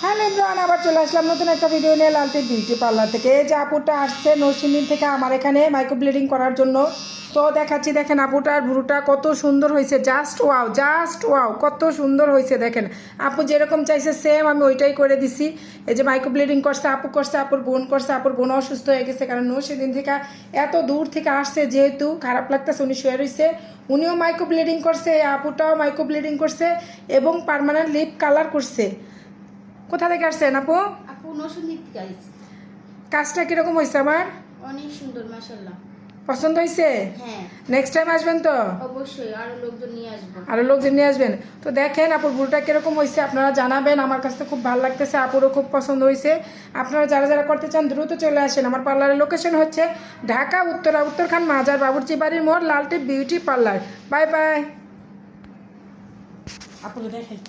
Hello everyone, আবার চলে আসলাম নতুন একটা ভিডিও নিয়ে লালতি বিউটি পার্লার থেকে। এই যে আপুটা আসছে নরসিংদী থেকে আমার এখানে মাইক্রো ব্লেডিং করার জন্য। তো দেখাচ্ছি, দেখেন আপুটার ভুরুটা কত সুন্দর হয়েছে। জাস্ট ওয়াও কত সুন্দর হয়েছে। দেখেন আপু যেরকম চাইছে সেম আমি ওইটাই করে দিছি। এই যে মাইক্রো ব্লেডিং করছে আপু, করছে আপুর বোন, করছে আপুর বোন অসুস্থ হয়ে গেছে, কারণ নরসিংদী থেকে এত দূর থেকে আসছে, যেহেতু খারাপ লাগতেছে উনি শুয়ে রয়েছে। উনিও মাইক্রো ব্লেডিং করছে, আপুটাও মাইক্রো ব্লেডিং করছে এবং পার্মানেন্ট লিপ কালার করছে। কোথা থেকে আসছেন আপু? আপু নরসিংদী থেকে আইছি। কাজটা কিরকম হয়েছে আমার? অনেক সুন্দর মাশাআল্লাহ। পছন্দ হয়েছে? হ্যাঁ নেক্সট টাইম আসবেন তো? অবশ্যই, আরো লোকজন নিয়ে আসবো। আরও লোকজন নিয়ে আসবেন। তো দেখেন আপুর ভুলটা কিরকম হয়েছে আপনারা জানাবেন। আমার কাছে তো খুব ভালো লাগতেছে, আপুরও খুব পছন্দ হয়েছে। আপনারা যারা যারা করতে চান দ্রুত চলে আসেন। আমার পার্লারের লোকেশন হচ্ছে ঢাকা উত্তরখান মাজার বাবুর্চি বাড়ির মোড়, লালটি বিউটি পার্লার। Bye bye. আপুকে দেখাই।